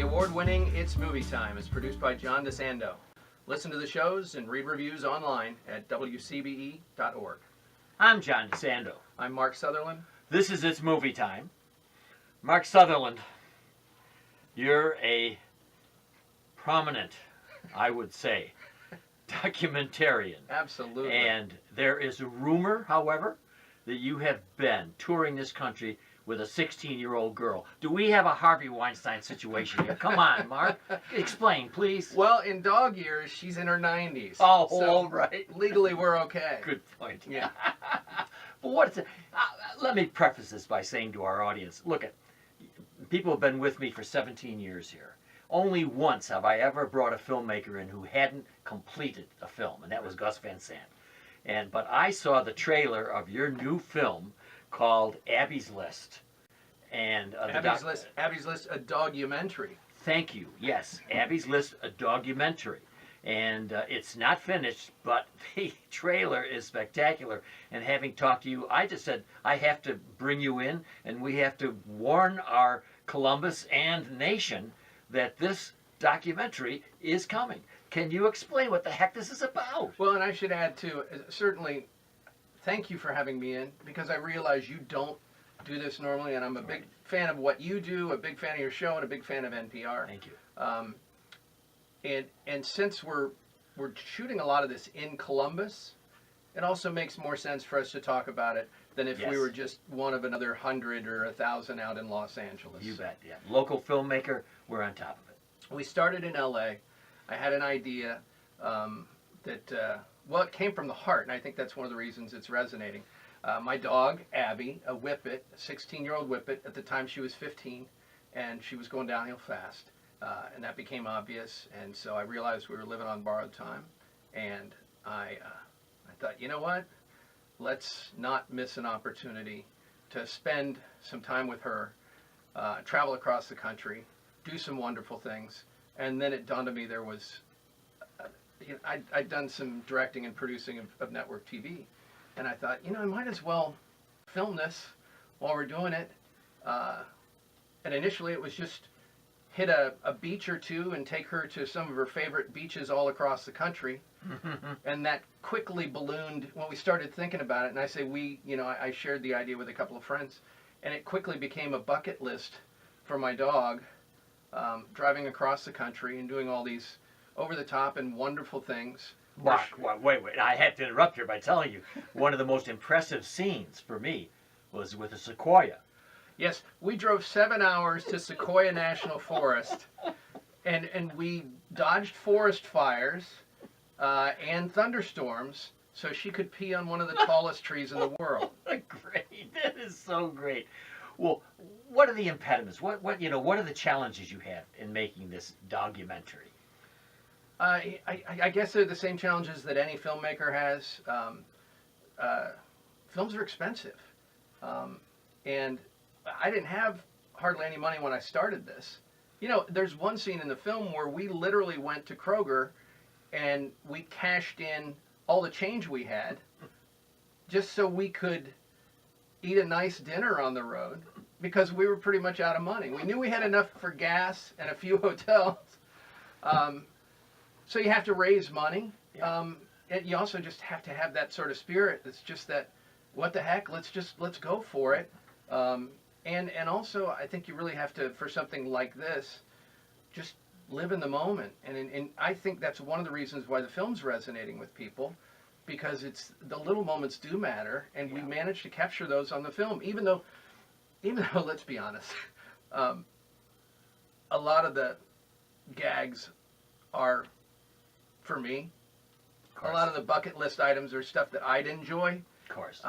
The award-winning It's Movie Time is produced by John DeSando. Listen to the shows and read reviews online at WCBE.org. I'm John DeSando. I'm Mark Sutherland. This is It's Movie Time. Mark Sutherland, you're a prominent, I would say, documentarian. Absolutely. And there is a rumor, however, that you have been touring this country with a 16-year-old girl. Do we have a Harvey Weinstein situation here? Come on, Mark. Explain, please. Well, in dog years, she's in her 90s. Oh, so all right. Legally, we're okay. Good point. Yeah. But what's it? Let me preface this by saying to our audience, look, people have been with me for 17 years here. Only once have I ever brought a filmmaker in who hadn't completed a film, and that was Gus Van Sant. But I saw the trailer of your new film called Abby's List. And Abby's List, a dogumentary. Thank you. Yes, Abby's List, a documentary. And it's not finished, but the trailer is spectacular. And having talked to you, I just said, I have to bring you in, and we have to warn our Columbus and nation that this documentary is coming. Can you explain what the heck this is about? Well, and I should add, too, certainly, thank you for having me in, because I realize you don't do this normally, and I'm a big fan of what you do, a big fan of your show, and a big fan of NPR. Thank you. And since we're shooting a lot of this in Columbus, it also makes more sense for us to talk about it than if we were just one of another 100 or 1,000 out in Los Angeles. You bet, yeah. Local filmmaker, we're on top of it. We started in L.A. I had an idea well, it came from the heart, and I think that's one of the reasons it's resonating. My dog, Abby, a whippet, a 16-year-old whippet, at the time she was 15, and she was going downhill fast. And that became obvious, and so I realized we were living on borrowed time, and I thought, you know what? Let's not miss an opportunity to spend some time with her, travel across the country, do some wonderful things, and then it dawned on me there was, I'd done some directing and producing of network TV, and I thought, I might as well film this while we're doing it, and initially it was just hit a beach or two and take her to some of her favorite beaches all across the country. And that quickly ballooned when we started thinking about it. And I say I shared the idea with a couple of friends, and it quickly became a bucket list for my dog, driving across the country and doing all these over-the-top and wonderful things. Mark, wait. I have to interrupt here by telling you, one of the most impressive scenes for me was with a sequoia. Yes, we drove 7 hours to Sequoia National Forest, and we dodged forest fires and thunderstorms so she could pee on one of the tallest trees in the world. Great, that is so great. Well, what are the impediments? What are the challenges you have in making this documentary? I guess they're the same challenges that any filmmaker has. Films are expensive, and I didn't have hardly any money when I started this. There's one scene in the film where we literally went to Kroger and we cashed in all the change we had just so we could eat a nice dinner on the road because we were pretty much out of money. We knew we had enough for gas and a few hotels. So you have to raise money. And you also just have to have that sort of spirit that's just that, what the heck, let's go for it. And also, I think you really have to, for something like this, just live in the moment. And I think that's one of the reasons why the film's resonating with people, because it's the little moments do matter, and we managed to capture those on the film. Even though, let's be honest, a lot of the gags are, for me, a lot of the bucket list items are stuff that I'd enjoy. Of course.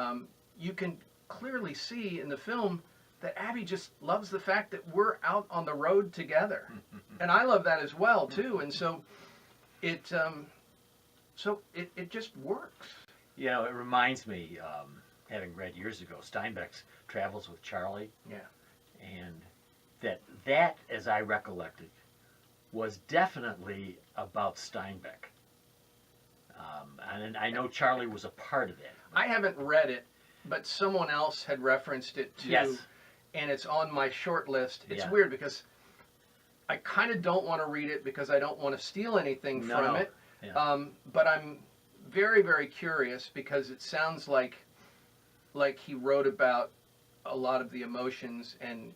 You can clearly see in the film that Abby just loves the fact that we're out on the road together. And I love that as well, too. And so it just works. It reminds me, having read years ago, Steinbeck's Travels with Charlie. Yeah. And that, as I recollected, was definitely about Steinbeck. And I know Charlie was a part of it. I haven't read it, but someone else had referenced it too. Yes. And it's on my short list. It's Yeah. weird because I kind of don't want to read it because I don't want to steal anything from it. Yeah. But I'm very, very curious because it sounds like he wrote about a lot of the emotions and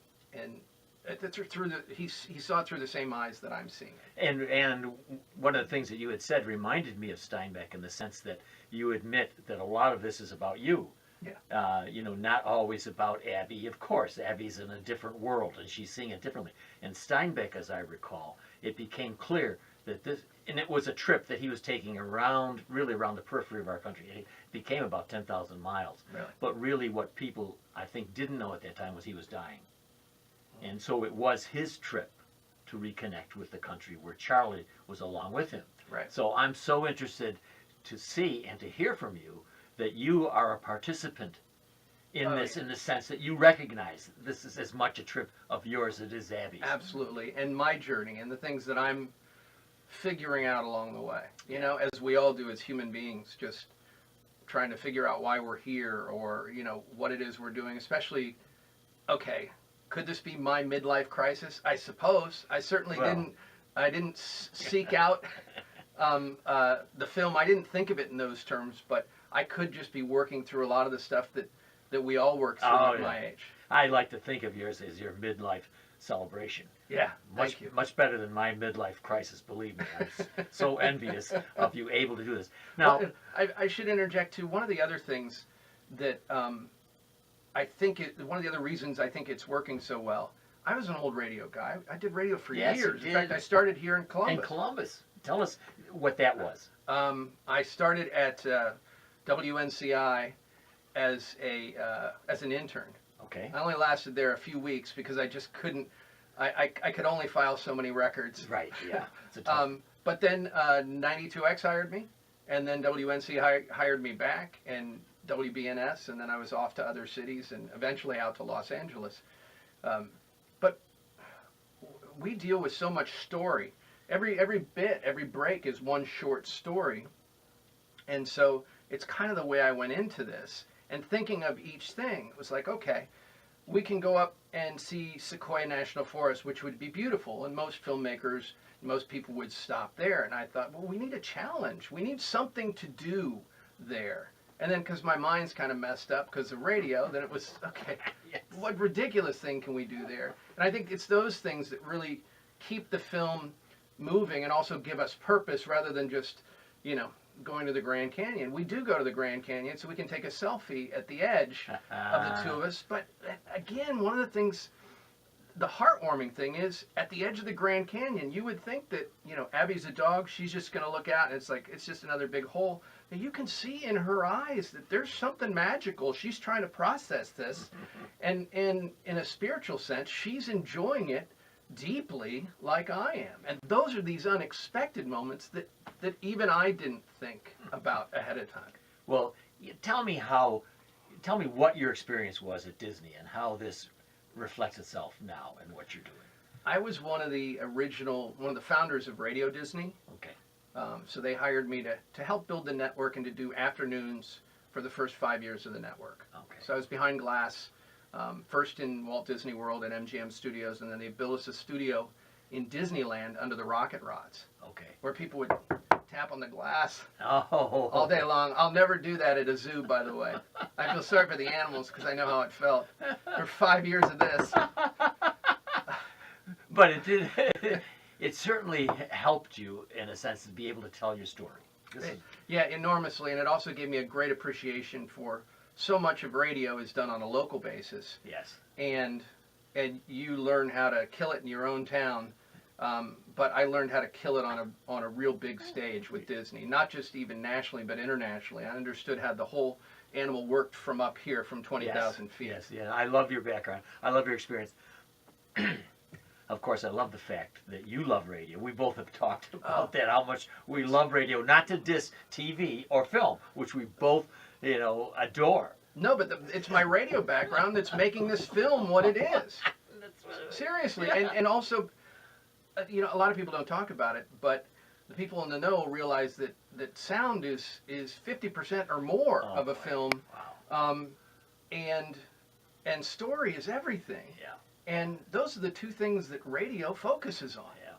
through he saw it through the same eyes that I'm seeing it. And one of the things that you had said reminded me of Steinbeck in the sense that you admit that a lot of this is about you. Yeah. You know, not always about Abby. Of course, Abby's in a different world and she's seeing it differently. And Steinbeck, as I recall, it became clear that this, and it was a trip that he was taking around, really around the periphery of our country. It became about 10,000 miles. Really? But really what people, I think, didn't know at that time was he was dying. And so it was his trip to reconnect with the country where Charlie was along with him. Right. So I'm so interested to see and to hear from you that you are a participant in this, in the sense that you recognize this is as much a trip of yours as it is Abby's. Absolutely. And my journey and the things that I'm figuring out along the way, you know, as we all do as human beings, just trying to figure out why we're here or, you know, what it is we're doing, especially, okay, could this be my midlife crisis? I suppose. I certainly didn't seek out the film. I didn't think of it in those terms, but I could just be working through a lot of the stuff that we all work through at my age. I like to think of yours as your midlife celebration. Yeah, thank you. Much better than my midlife crisis, believe me. I'm so envious of you able to do this. Now, well, I should interject too. One of the other things that I think one of the other reasons I think it's working so well. I was an old radio guy. I did radio for years. In fact, I started here in Columbus. In Columbus. Tell us what that was. I started at WNCI as an intern. Okay. I only lasted there a few weeks because I just couldn't. I could only file so many records. Right. Yeah. But then 92X hired me, and then WNC hired me back, and WBNS, and then I was off to other cities, and eventually out to Los Angeles. But we deal with so much story. Every bit, every break is one short story, and so it's kind of the way I went into this. And thinking of each thing, it was like, okay, we can go up and see Sequoia National Forest, which would be beautiful, and most filmmakers, most people would stop there. And I thought, well, we need a challenge. We need something to do there. And then because my mind's kind of messed up because of radio, then it was, okay, yes. What ridiculous thing can we do there? And I think it's those things that really keep the film moving and also give us purpose rather than just, you know, going to the Grand Canyon. We do go to the Grand Canyon so we can take a selfie at the edge of the two of us. But again, one of the things, the heartwarming thing is at the edge of the Grand Canyon, you would think that, you know, Abby's a dog, she's just going to look out and it's like, it's just another big hole. And you can see in her eyes that there's something magical. She's trying to process this. And in a spiritual sense, she's enjoying it deeply like I am. And those are these unexpected moments that even I didn't think about ahead of time. Well, tell me what your experience was at Disney and how this reflects itself now in what you're doing. I was one of the founders of Radio Disney. Okay. So they hired me to help build the network and to do afternoons for the first 5 years of the network. Okay. So I was behind glass, first in Walt Disney World at MGM Studios, and then they built us a studio in Disneyland under the rocket rods. Okay. Where people would tap on the glass all day long. I'll never do that at a zoo, by the way. I feel sorry for the animals because I know how it felt. For 5 years of this. But it did. It certainly helped you, in a sense, to be able to tell your story. Yeah, enormously, and it also gave me a great appreciation for so much of radio is done on a local basis. Yes. And you learn how to kill it in your own town, but I learned how to kill it on a real big stage with Disney, not just even nationally, but internationally. I understood how the whole animal worked from up here, from 20,000 feet. Yes, yeah. I love your background. I love your experience. Of course, I love the fact that you love radio. We both have talked about that, how much we love radio, not to diss TV or film, which we both, you know, adore. No, but it's my radio background that's making this film what it is. Seriously. Yeah. And also, you know, a lot of people don't talk about it, but the people in the know realize that sound is 50% or more of a film. Wow. And story is everything. Yeah. And those are the two things that radio focuses on. Yeah.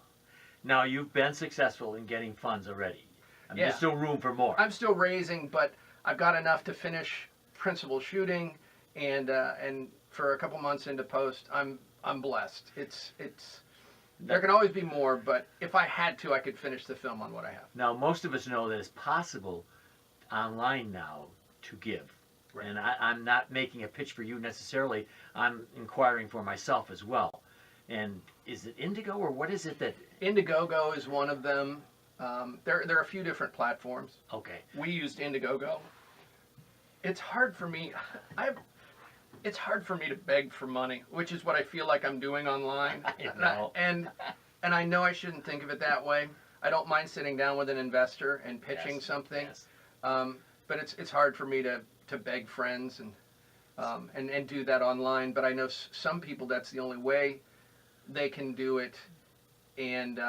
Now you've been successful in getting funds already. I mean, Yeah. there's still room for more. I'm still raising, but I've got enough to finish principal shooting, and for a couple months into post, I'm blessed. It's there can always be more, but if I had to, I could finish the film on what I have. Now, most of us know that it's possible online now to give. Right. And I'm not making a pitch for you necessarily. I'm inquiring for myself as well. And is it Indigo, or what is it that... Indiegogo is one of them. There are a few different platforms. Okay. We used Indiegogo. It's hard for me. It's hard for me to beg for money, which is what I feel like I'm doing online. I know. And I know I shouldn't think of it that way. I don't mind sitting down with an investor and pitching Yes. something. Yes. But it's hard for me to beg friends and do that online. But I know some people, that's the only way they can do it. And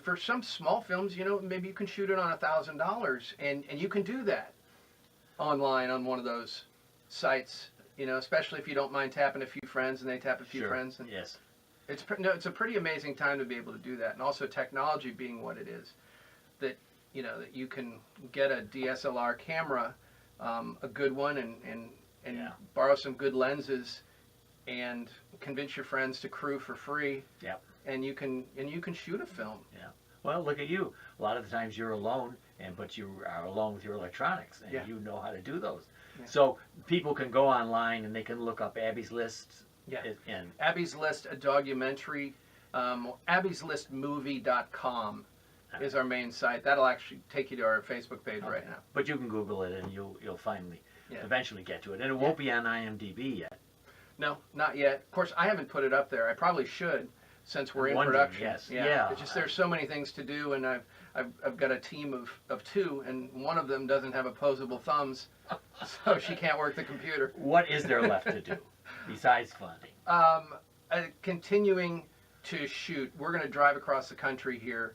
for some small films, you know, maybe you can shoot it on $1,000, and you can do that online on one of those sites. You know, especially if you don't mind tapping a few friends and they tap a few Sure. friends. And Yes. it's a pretty amazing time to be able to do that, and also technology being what it is, that you know that you can get a DSLR camera, a good one, and Yeah. borrow some good lenses, and convince your friends to crew for free. Yep. And you can shoot a film. Yeah. Well, look at you. A lot of the times you're alone, but you are alone with your electronics, and Yeah. you know how to do those. Yeah. So people can go online and they can look up Abby's lists. Yeah. And Abby's List, a documentary. AbbysListMovie.com is our main site. That'll actually take you to our Facebook page right now. But you can Google it and you'll finally Yeah. eventually get to it. And it won't be on IMDb yet. No, not yet. Of course, I haven't put it up there. I probably should, since we're I'm in wondering, production. yes. Yeah. Yeah. It's just there's so many things to do, and I've got a team of two, and one of them doesn't have opposable thumbs, so she can't work the computer. What is there left to do besides funding? Continuing to shoot. We're going to drive across the country here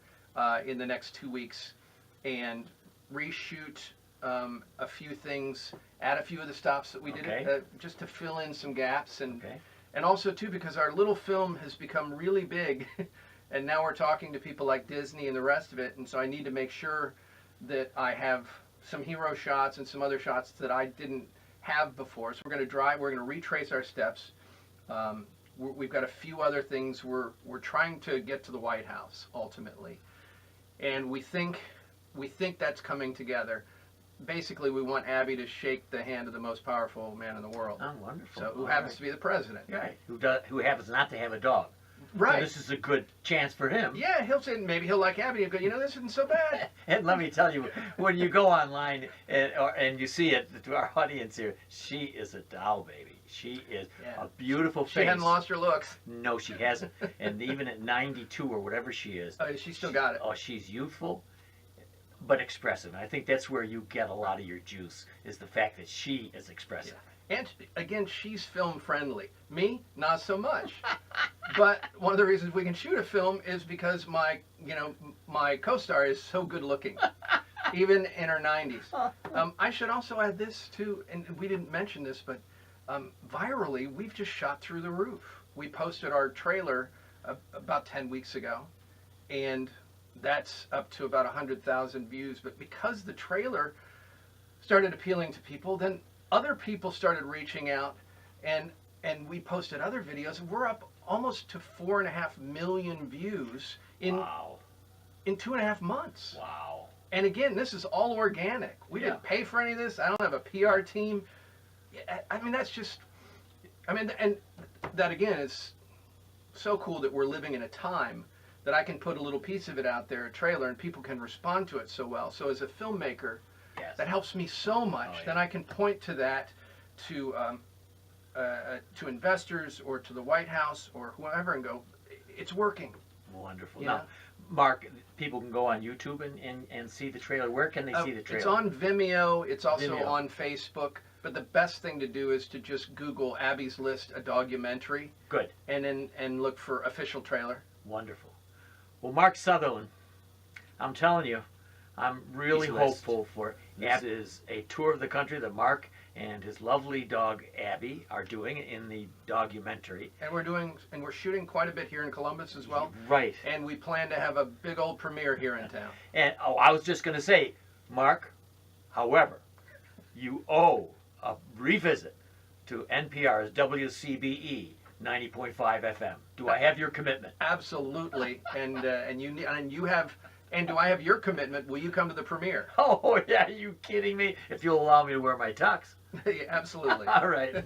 in the next 2 weeks and reshoot a few things, add a few of the stops that we Okay. did, just to fill in some gaps, and Okay. and also too because our little film has become really big, and now we're talking to people like Disney and the rest of it, and so I need to make sure that I have some hero shots and some other shots that I didn't have before. So we're going to drive. We're going to retrace our steps. We've got a few other things. We're trying to get to the White House ultimately, and we think that's coming together. Basically, we want Abby to shake the hand of the most powerful man in the world. Oh, wonderful. So who All happens right. to be the president? Right. Who happens not to have a dog. Right. So this is a good chance for him. Yeah, he'll say maybe he'll like Abby and go, you know, this isn't so bad. And let me tell you, when you go online and you see it, to our audience here, she is a doll, baby. She is Yeah. a beautiful She face. hadn't lost her looks. No, she hasn't. And even at 92 or whatever she is, She still got it. oh, she's youthful, but expressive. And I think that's where you get a lot of your juice, is the fact that she is expressive. And again, she's film friendly. Me, not so much. But one of the reasons we can shoot a film is because my co-star is so good looking, even in her 90s. I should also add this too, and we didn't mention this, but virally, we've just shot through the roof. We posted our trailer about 10 weeks ago, and that's up to about 100,000 views. But because the trailer started appealing to people, then other people started reaching out, and we posted other videos, and we're up almost to 4.5 million views in Wow. 2.5 months. Wow. And again, this is all organic. We didn't pay for any of this. I don't have a PR team. I mean, that's just, and that again is so cool that we're living in a time that I can put a little piece of it out there, a trailer, and people can respond to it so well. So as a filmmaker, Yes. that helps me so much. Oh, yeah. Then I can point to that to investors or to the White House or whoever and go, it's working. Wonderful. Yeah. Now, Mark, people can go on YouTube and see the trailer. Where can they see the trailer? It's on Vimeo. It's also Vimeo. on Facebook. But the best thing to do is to just Google Abby's List, a documentary, Good. and look for official trailer. Wonderful. Well, Mark Sutherland, I'm telling you, I'm really Abby's List. hopeful for. This is a tour of the country that Mark and his lovely dog Abby are doing in the documentary. And we're shooting quite a bit here in Columbus as well. Right. And we plan to have a big old premiere here in town. And I was just going to say, Mark, however, you owe a revisit to NPR's WCBE 90.5 FM. Do I have your commitment? Absolutely. And do I have your commitment? Will you come to the premiere? Oh, yeah, are you kidding me? If you'll allow me to wear my tux. Absolutely. All right.